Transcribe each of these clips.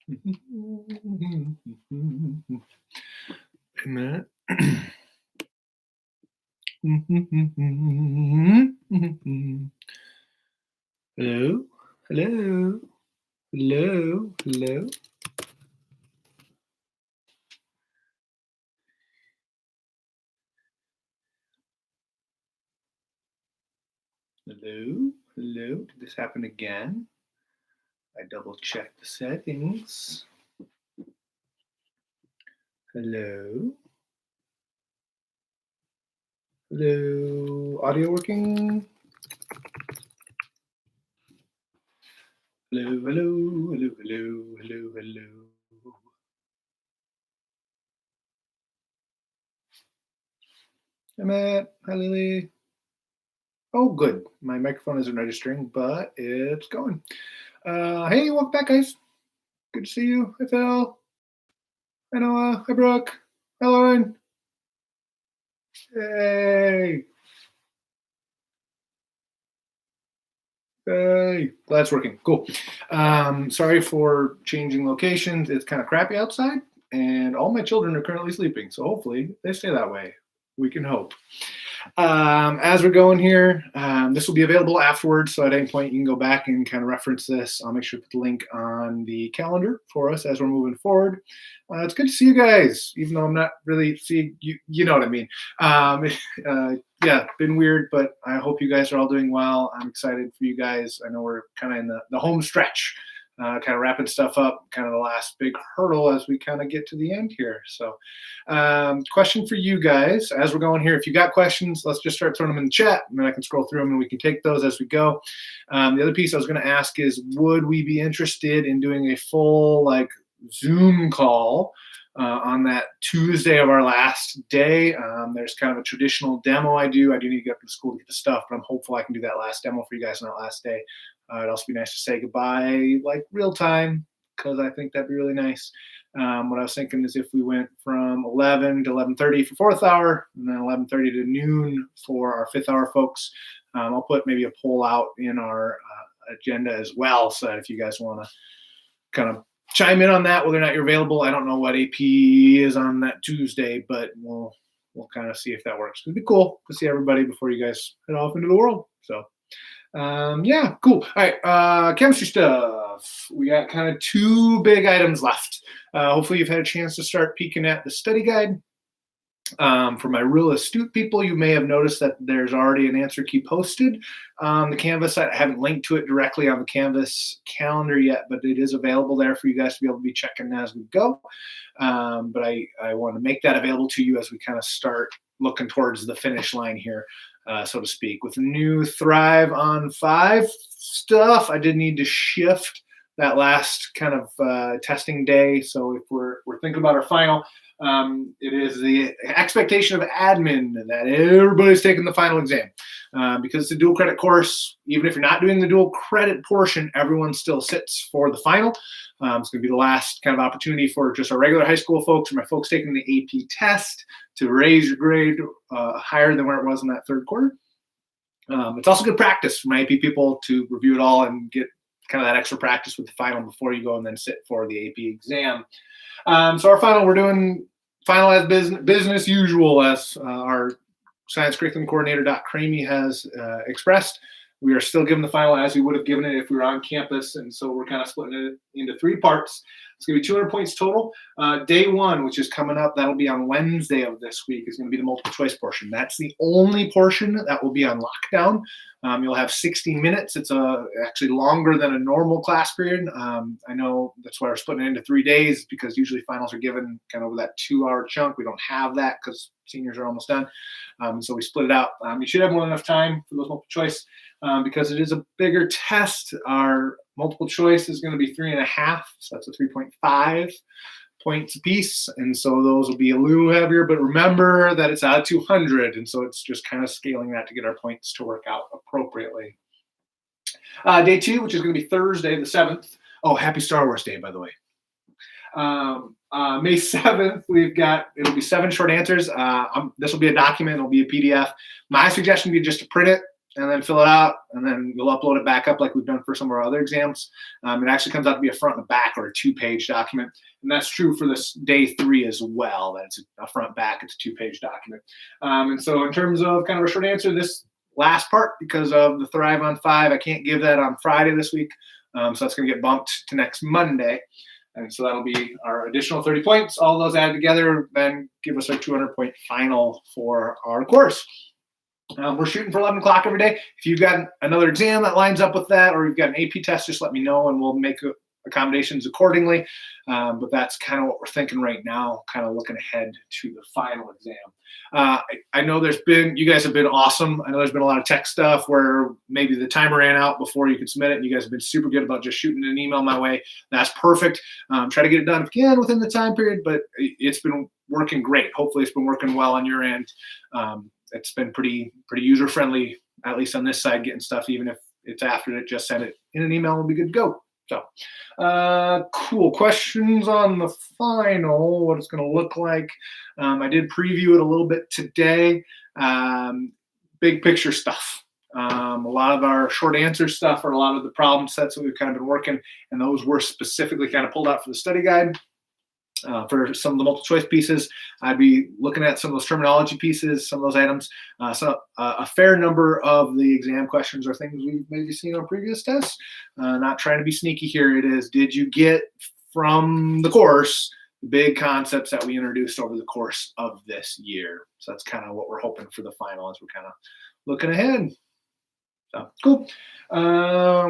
A minute. Hello, hello, hello, hello. Hello, hello. Did this happen again? I double checked the settings. Hello, hello. Audio working? Hello, hello, hello, hello, hello, hello. Hi, Matt. Hi, Lily. Oh, good. My microphone isn't registering, but it's going. Hey, welcome back, guys. Good to see you. Hi, Phil. Hi, Noah. Hi, Brooke. Hi, Lauren. Hey. Hey. Glad it's working. Cool. Sorry for changing locations. It's kind of crappy outside, and all my children are currently sleeping. So hopefully they stay that way. We can hope. As we're going here, this will be available afterwards. So at any point, you can go back and kind of reference this. I'll make sure to put the link on the calendar for us as we're moving forward. It's good to see you guys, even though I'm not really seeing you. You know what I mean? Um, yeah, been weird, but I hope you guys are all doing well. I'm excited for you guys. I know we're kind of in the home stretch, kind of wrapping stuff up, kind of the last big hurdle as we kind of get to the end here. So, question for you guys as we're going here. If you got questions, let's just start throwing them in the chat, and then I can scroll through them and we can take those as we go. The other piece I was going to ask is, would we be interested in doing a full like Zoom call on that Tuesday of our last day? There's kind of a traditional demo I do. I do need to get up to school to get the stuff, but I'm hopeful I can do that last demo for you guys on that last day. It'd also be nice to say goodbye like real time, because I think that'd be really nice. What I was thinking is if we went from 11 to 11:30 for fourth hour, and then 11:30 to noon for our fifth hour folks. I'll put maybe a poll out in our agenda as well, so that if you guys want to kind of chime in on that, whether or not you're available. I don't know what AP is on that Tuesday, but we'll kind of see if that works. It'd be cool to see everybody before you guys head off into the world. So yeah, cool. All right, chemistry stuff. We got kind of two big items left. Hopefully you've had a chance to start peeking at the study guide. For my real astute people, you may have noticed that there's already an answer key posted on the Canvas site. I haven't linked to it directly on the Canvas calendar yet, but it is available there for you guys to be able to be checking as we go. But I want to make that available to you as we kind of start looking towards the finish line here, so to speak. With the new Thrive on 5 stuff, I did need to shift that last kind of testing day. So if we're thinking about our final, it is the expectation of admin that everybody's taking the final exam, because it's a dual credit course. Even if you're not doing the dual credit portion, everyone still sits for the final. It's going to be the last kind of opportunity for just our regular high school folks or my folks taking the AP test to raise your grade higher than where it was in that third quarter. It's also good practice for my AP people to review it all and get kind of that extra practice with the final before you go and then sit for the AP exam. So our final, we're doing final as business usual, as our science curriculum coordinator, Doc Cramey, has expressed. We are still giving the final as we would have given it if we were on campus, and so we're kind of splitting it into 3 parts. It's going to be 200 points total. Day 1, which is coming up, that'll be on Wednesday of this week, is going to be the multiple choice portion. That's the only portion that will be on lockdown. You'll have 60 minutes. It's actually longer than a normal class period. I know that's why we're splitting it into 3 days, because usually finals are given kind of over that 2-hour chunk. We don't have that because seniors are almost done. So we split it out. You should have more than enough time for those multiple choice, because it is a bigger test. Our multiple choice is going to be 3.5, so that's a 3.5 points a piece, and so those will be a little heavier, but remember that it's out of 200, and so it's just kind of scaling that to get our points to work out appropriately. Day 2, which is going to be Thursday the 7th. Oh, happy Star Wars Day, by the way. May 7th, it'll be 7 short answers. This will be a document, it'll be a PDF. My suggestion would be just to print it and then fill it out, and then you'll upload it back up like we've done for some of our other exams. It actually comes out to be a front and a back, or a 2-page document. And that's true for this day 3 as well. That's a front back, it's a 2-page document. And so in terms of kind of a short answer, this last part, because of the Thrive on 5, I can't give that on Friday this week. So that's going to get bumped to next Monday. And so that'll be our additional 30 points. All those added together then give us our 200-point final for our course. We're shooting for 11 o'clock every day. If you've got another exam that lines up with that, or you've got an AP test, just let me know and we'll make accommodations accordingly. But that's kind of what we're thinking right now, kind of looking ahead to the final exam. I know you guys have been awesome. I know there's been a lot of tech stuff where maybe the timer ran out before you could submit it, and you guys have been super good about just shooting an email my way. That's perfect. Try to get it done if you can within the time period, but it's been working great. Hopefully it's been working well on your end. It's been pretty user-friendly, at least on this side, getting stuff, even if it's after it, just send it in an email, we'll be good to go. So, cool. Questions on the final, what it's going to look like. I did preview it a little bit today. Big picture stuff. A lot of our short answer stuff, or a lot of the problem sets that we've kind of been working, and those were specifically kind of pulled out for the study guide. For some of the multiple choice pieces, I'd be looking at some of those terminology pieces, some of those items. So a fair number of the exam questions are things we've maybe seen on previous tests. Not trying to be sneaky here. It is, did you get from the course the big concepts that we introduced over the course of this year? So that's kind of what we're hoping for the final as we're kind of looking ahead. So cool.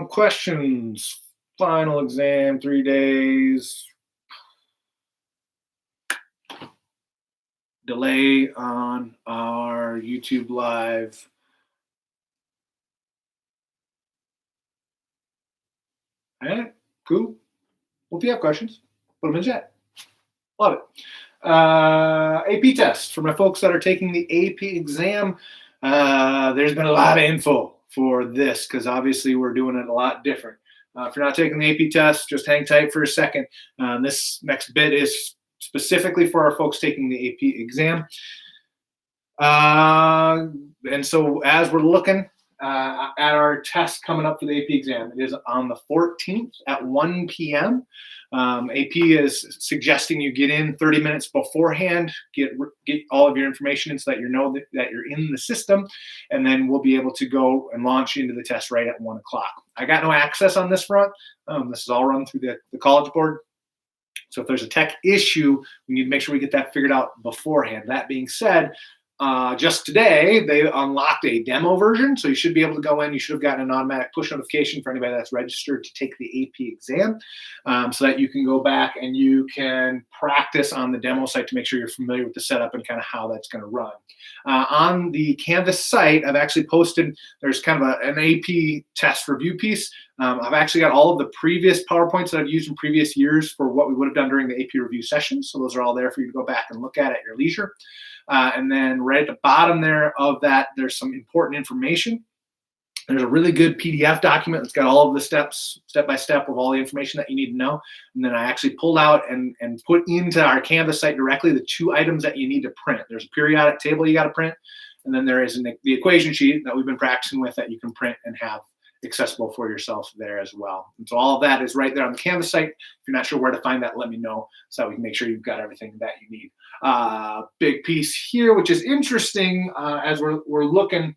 Questions, final exam, 3 days. Delay on our YouTube live. All right, cool. Well, if you have questions, put them in chat. Love it. AP test for my folks that are taking the AP exam. There's been a lot of info for this because obviously we're doing it a lot different. If you're not taking the AP test, just hang tight for a second. This next bit is specifically for our folks taking the AP exam. And so as we're looking at our test coming up for the AP exam, it is on the 14th at 1 p.m. AP is suggesting you get in 30 minutes beforehand, get all of your information in so that you know that you're in the system, and then we'll be able to go and launch into the test right at 1 o'clock. I got no access on this front. This is all run through the College Board. So if there's a tech issue, we need to make sure we get that figured out beforehand. That being said, just today, they unlocked a demo version. So you should be able to go in. You should have gotten an automatic push notification for anybody that's registered to take the AP exam, so that you can go back and you can practice on the demo site to make sure you're familiar with the setup and kind of how that's going to run. On the Canvas site, I've actually posted, there's kind of an AP test review piece. I've actually got all of the previous PowerPoints that I've used in previous years for what we would have done during the AP review sessions. So those are all there for you to go back and look at your leisure. And then right at the bottom there of that, there's some important information. There's a really good PDF document that's got all of the steps, step by step, of all the information that you need to know. And then I actually pulled out and put into our Canvas site directly the 2 items that you need to print. There's a periodic table you got to print, and then there is the equation sheet that we've been practicing with that you can print and have accessible for yourself there as well. And so all of that is right there on the Canvas site. If you're not sure where to find that, let me know so that we can make sure you've got everything that you need. Big piece here, which is interesting as we're looking.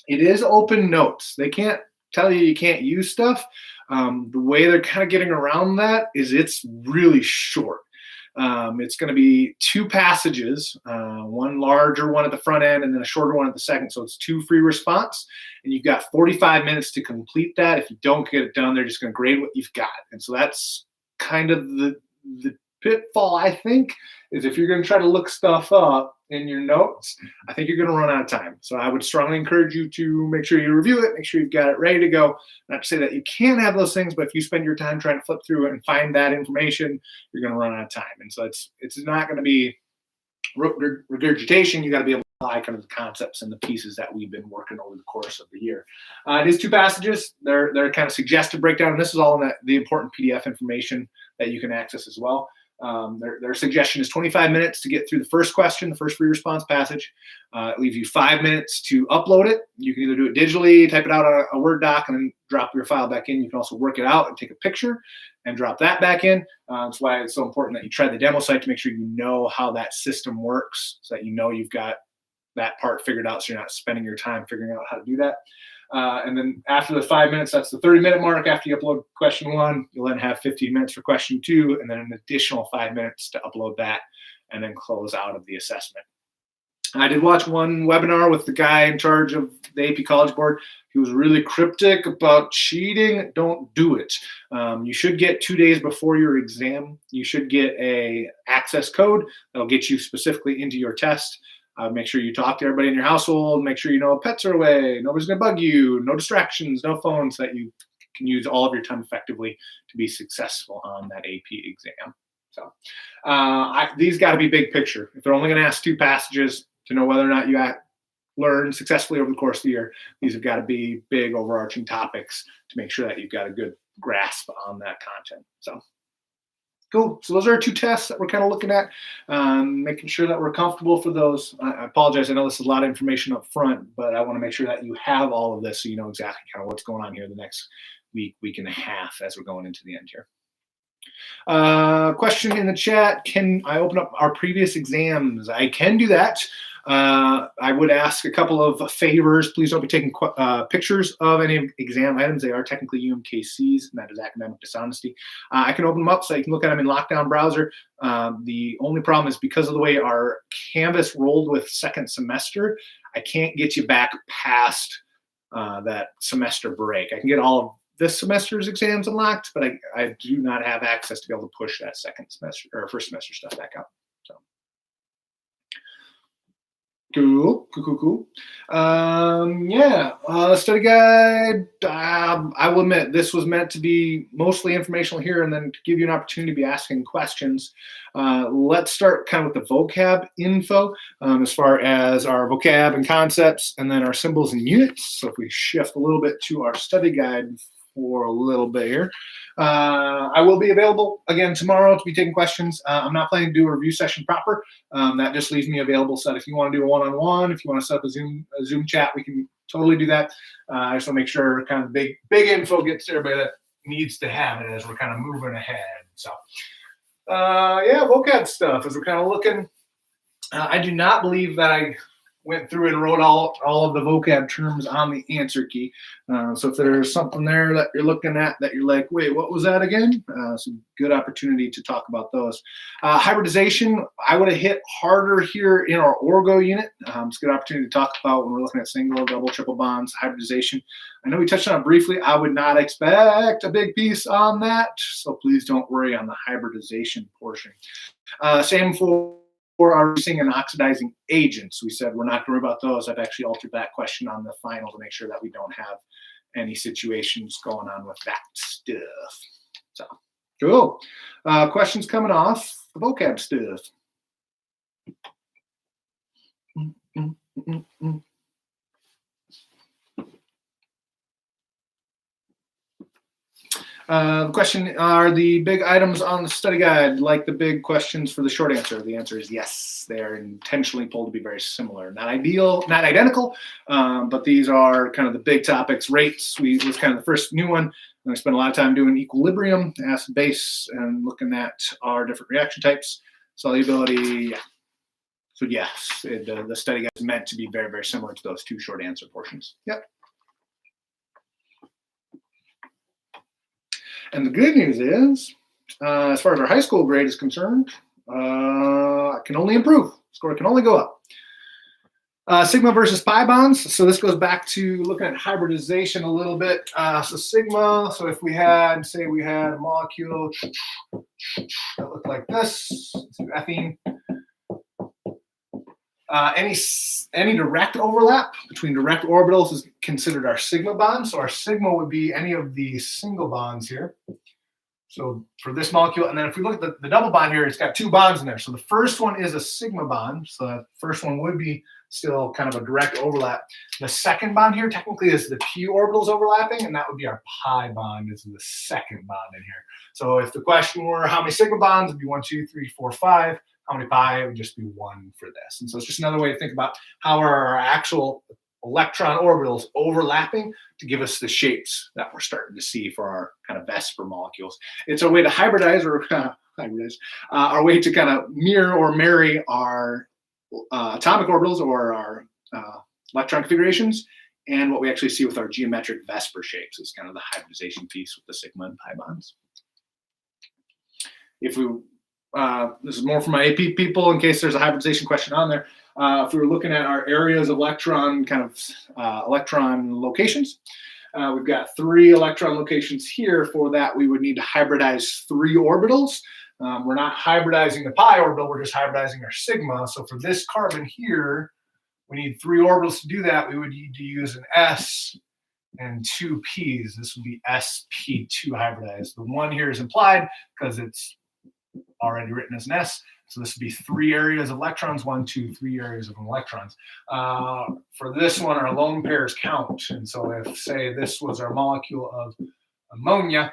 It is open notes. They can't tell you can't use stuff. The way they're kind of getting around that is it's really short. It's going to be 2 passages, one larger one at the front end and then a shorter one at the second. So it's 2 free response, and you've got 45 minutes to complete that. If you don't get it done, they're just going to grade what you've got. And so that's kind of the pitfall, I think, is if you're going to try to look stuff up in your notes, I think you're going to run out of time. So I would strongly encourage you to make sure you review it, make sure you've got it ready to go. Not to say that you can't have those things, but if you spend your time trying to flip through it and find that information, you're going to run out of time. And so it's not going to be regurgitation. You got to be able to apply kind of the concepts and the pieces that we've been working over the course of the year. It is 2 passages. They're kind of suggested breakdown, and this is all in the important PDF information that you can access as well. Their suggestion is 25 minutes to get through the first question, the first free response passage. It leaves you 5 minutes to upload it. You can either do it digitally, type it out on a Word doc, and then drop your file back in. You can also work it out and take a picture and drop that back in. That's why it's so important that you try the demo site to make sure you know how that system works, so that you know you've got that part figured out, so you're not spending your time figuring out how to do that. And then after the 5 minutes, that's the 30-minute mark. After you upload question 1, you'll then have 15 minutes for question 2, and then an additional 5 minutes to upload that, and then close out of the assessment. I did watch one webinar with the guy in charge of the AP College Board. He was really cryptic about cheating. Don't do it. You should get 2 days before your exam. You should get a access code that'll get you specifically into your test. Make sure you talk to everybody in your household. Make sure you know pets are away. Nobody's going to bug you. No distractions, no phones, so that you can use all of your time effectively to be successful on that AP exam. So these got to be big picture. If they're only going to ask 2 passages to know whether or not you learned successfully over the course of the year, these have got to be big overarching topics to make sure that you've got a good grasp on that content. So cool. So those are our 2 tests that we're kind of looking at, making sure that we're comfortable for those. I apologize. I know this is a lot of information up front, but I want to make sure that you have all of this so you know exactly kind of what's going on here the next week, week and a half as we're going into the end here. Question in the chat: can I open up our previous exams? I can do that. I would ask a couple of favors. Please don't be taking pictures of any exam items. They are technically UMKCs, and that is academic dishonesty. I can open them up so you can look at them in lockdown browser. The only problem is because of the way our Canvas rolled with second semester, I can't get you back past that semester break. I can get all of this semester's exams unlocked, but I do not have access to be able to push that second semester or first semester stuff back up. So cool. Study guide. I will admit this was meant to be mostly informational here, and then to give you an opportunity to be asking questions. Let's start kind of with the vocab info as far as our vocab and concepts, and then our symbols and units. So if we shift a little bit to our study guide for a little bit here. I will be available again tomorrow to be taking questions. I'm not planning to do a review session proper. That just leaves me available so that if you want to do a one-on-one, if you want to set up a Zoom chat, we can totally do that. I just want to make sure kind of big info gets to everybody that needs to have it as we're kind of moving ahead. So vocab stuff as we're kind of looking. I do not believe that I went through and wrote all of the vocab terms on the answer key. So if there's something there that you're looking at that you're like, wait, what was that again? Some good opportunity to talk about those. Hybridization, I would have hit harder here in our orgo unit. It's a good opportunity to talk about when we're looking at single, double, triple bonds, hybridization. I know we touched on it briefly. I would not expect a big piece on that, so please don't worry on the hybridization portion. Same for our reducing and oxidizing agents. We said we're not going to worry about those. I've actually altered that question on the final to make sure that we don't have any situations going on with that stuff. So, cool. Questions coming off the vocab stuff. The question, are the big items on the study guide like the big questions for the short answer? The answer is yes. They are intentionally pulled to be very similar. Not ideal, not identical, but these are kind of the big topics. Rates was kind of the first new one. And I spent a lot of time doing equilibrium, acid base, and looking at our different reaction types. Solubility, yeah. So yes, the study guide is meant to be very, very similar to those 2 short answer portions. Yep. And the good news is, as far as our high school grade is concerned, I can only improve. Score can only go up. Sigma versus pi bonds. So this goes back to looking at hybridization a little bit. So sigma, so if we had, say we had a molecule that looked like this, ethene. Any direct overlap between direct orbitals is considered our sigma bond. So our sigma would be any of the single bonds here. So for this molecule, and then if we look at the double bond here, it's got 2 bonds in there. So the first one is a sigma bond. So that first one would be still kind of a direct overlap. The second bond here technically is the p orbitals overlapping, and that would be our pi bond. This is the second bond in here. So if the question were how many sigma bonds, it'd be 1, 2, 3, 4, 5. How many pi? It would just be 1 for this. And so it's just another way to think about how are our actual electron orbitals overlapping to give us the shapes that we're starting to see for our kind of Vesper molecules. It's a way to hybridize our way to kind of mirror or marry our atomic orbitals or our electron configurations and what we actually see with our geometric Vesper shapes. It's kind of the hybridization piece with the sigma and pi bonds. If we this is more for my AP people in case there's a hybridization question on there. If we were looking at our areas of electron electron locations, we've got 3 electron locations here. For that, we would need to hybridize 3 orbitals. We're not hybridizing the pi orbital, we're just hybridizing our sigma. So for this carbon here, we need 3 orbitals to do that. We would need to use an S and 2 P's. This would be sp2 hybridized. The 1 here is implied because it's already written as an S. So this would be 3 areas of electrons, 1, 2, 3 areas of electrons. For this one, our lone pairs count. And so if, say, this was our molecule of ammonia,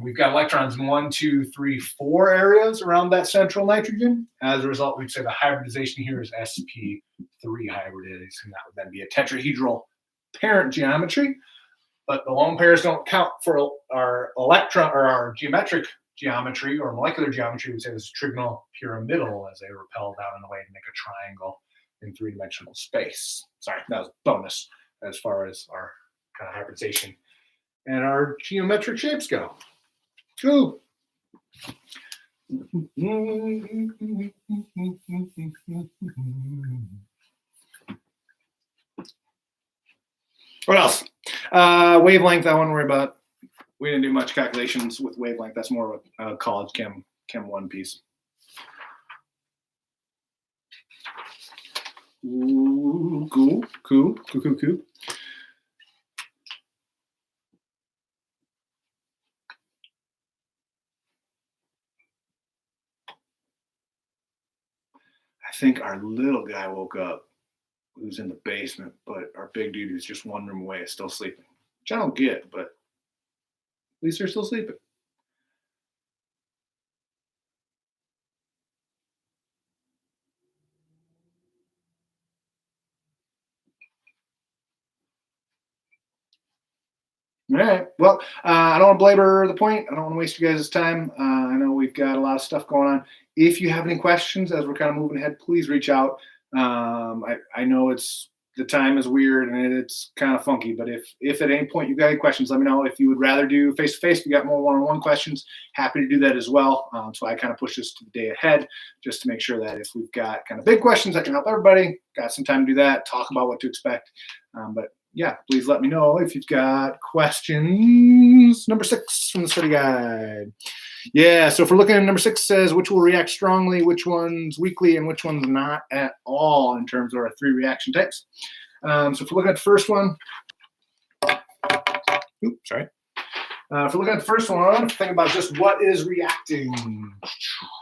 we've got electrons in 1, 2, 3, 4 areas around that central nitrogen. As a result, we'd say the hybridization here is sp3 hybridization, and that would then be a tetrahedral parent geometry. But the lone pairs don't count for our electron or our geometric geometry or molecular geometry. We say this is trigonal pyramidal as they repel down in a way to make a triangle in 3-dimensional space. Sorry, that was a bonus as far as our kind of hybridization and our geometric shapes go. Cool. What else? Wavelength, I wouldn't worry about. We didn't do much calculations with wavelength. That's more of a college Chem 1 piece. Ooh, cool. I think our little guy woke up, who's in the basement, but our big dude who's just 1 room away is still sleeping, which I don't get, but at least they're still sleeping. All right. Well, I don't want to belabor the point. I don't want to waste you guys' time. I know we've got a lot of stuff going on. If you have any questions as we're kind of moving ahead, please reach out. I know the time is weird and it's kind of funky, but if at any point you've got any questions, let me know. If you would rather do face-to-face, we got more one-on-one questions, happy to do that as well. So I kind of push this to the day ahead just to make sure that if we've got kind of big questions that can help everybody, got some time to do that, talk about what to expect. But yeah, please let me know if you've got questions. Number 6 from the study guide. Yeah, so if we're looking at number 6, says which will react strongly, which ones weakly, and which ones not at all in terms of our 3 reaction types. So if we're looking at the first one, if we're looking at the first one, think about just what is reacting.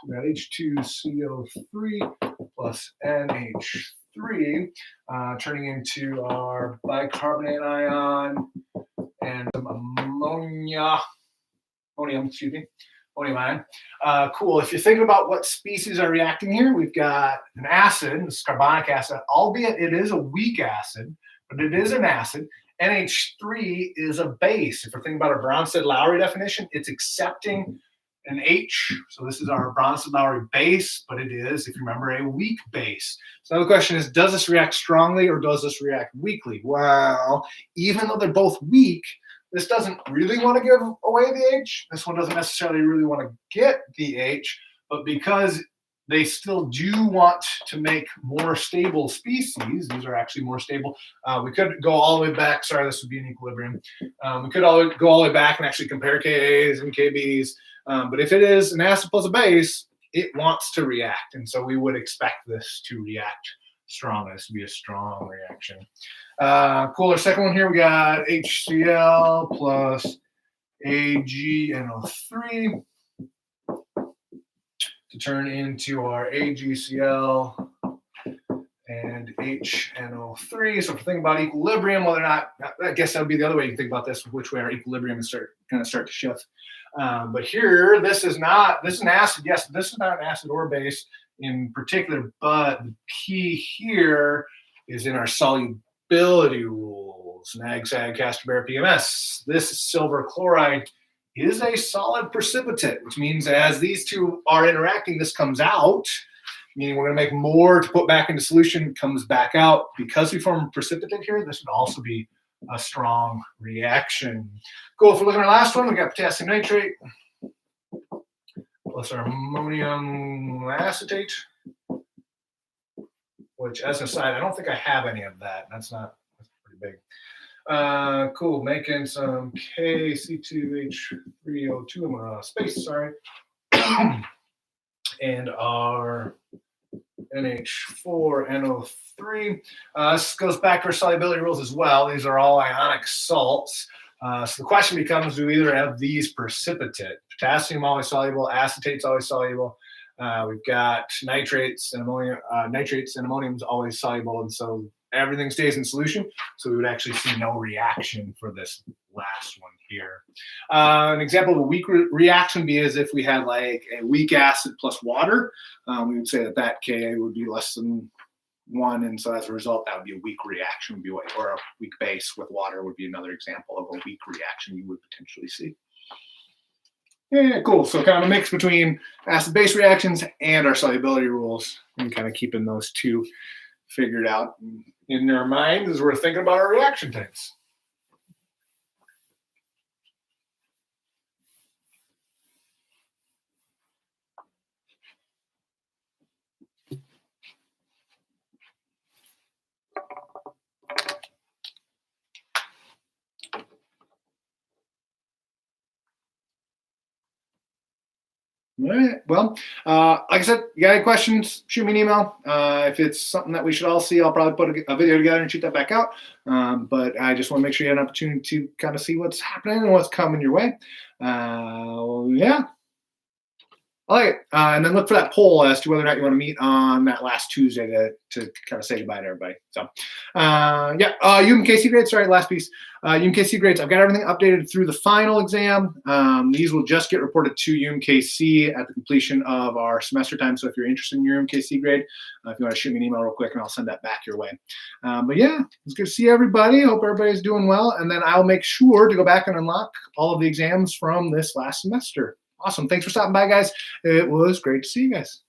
We got H2CO3 plus NH3 turning into our bicarbonate ion and some ammonium ion. Cool. If you're thinking about what species are reacting here, we've got an acid, this is carbonic acid, albeit it is a weak acid, but it is an acid. NH3 is a base. If we're thinking about our Bronsted-Lowry definition, it's accepting an H. So this is our Bronsted-Lowry base, but it is, if you remember, a weak base. So now the question is, does this react strongly or does this react weakly? Well, even though they're both weak, this doesn't really want to give away the H. This one doesn't necessarily really want to get the H, but because they still do want to make more stable species, these are actually more stable. We could go all the way back. Sorry, this would be an equilibrium. We could go all the way back and actually compare Kas and Kbs. But if it is an acid plus a base, it wants to react. And so we would expect this to react strong. This would be a strong reaction. Cool. Our second one here, we got HCl plus AgNO3 to turn into our AgCl and and HNO3. So if we're thinking about equilibrium, whether or not, I guess that would be the other way you can think about this, which way our equilibrium is start to shift. But here, this is an acid. Yes, this is not an acid or base in particular, but the key here is in our solubility rules. NAG, SAG, Castor, Bear, PMS. This silver chloride is a solid precipitate, which means as these two are interacting, this comes out, meaning we're going to make more to put back into solution, comes back out. Because we form a precipitate here, this would also be a strong reaction. Cool. If we look at our last one, we got potassium nitrate plus our ammonium acetate, which, as an aside, I don't think I have any of that. That's pretty big. Cool, making some KC2H3O2, I'm gonna space, sorry. And our NH4NO3. This goes back to our solubility rules as well. These are all ionic salts. So the question becomes, do we either have these precipitate? Potassium always soluble, acetate's always soluble. We've got nitrates and ammonia. Nitrates and ammonium's always soluble, and so everything stays in solution. So we would actually see no reaction for this last one here. An example of a weak reaction would be as if we had like a weak acid plus water. We would say that Ka would be less than 1, and so as a result, that would be a weak reaction, or a weak base with water would be another example of a weak reaction you would potentially see. Yeah, cool. So kind of a mix between acid-base reactions and our solubility rules, and kind of keeping those two figured out in their mind as we're thinking about our reaction types. All right. Well, like I said, you got any questions, shoot me an email. If it's something that we should all see, I'll probably put a video together and shoot that back out. But I just want to make sure you have an opportunity to kind of see what's happening and what's coming your way. Yeah. I like it. And then look for that poll as to whether or not you want to meet on that last Tuesday to kind of say goodbye to everybody. So, yeah, UMKC grades. Sorry, last piece. UMKC grades. I've got everything updated through the final exam. These will just get reported to UMKC at the completion of our semester time. So if you're interested in your UMKC grade, if you want to shoot me an email real quick, and I'll send that back your way. But yeah, it's good to see everybody. Hope everybody's doing well. And then I'll make sure to go back and unlock all of the exams from this last semester. Awesome. Thanks for stopping by, guys. It was great to see you guys.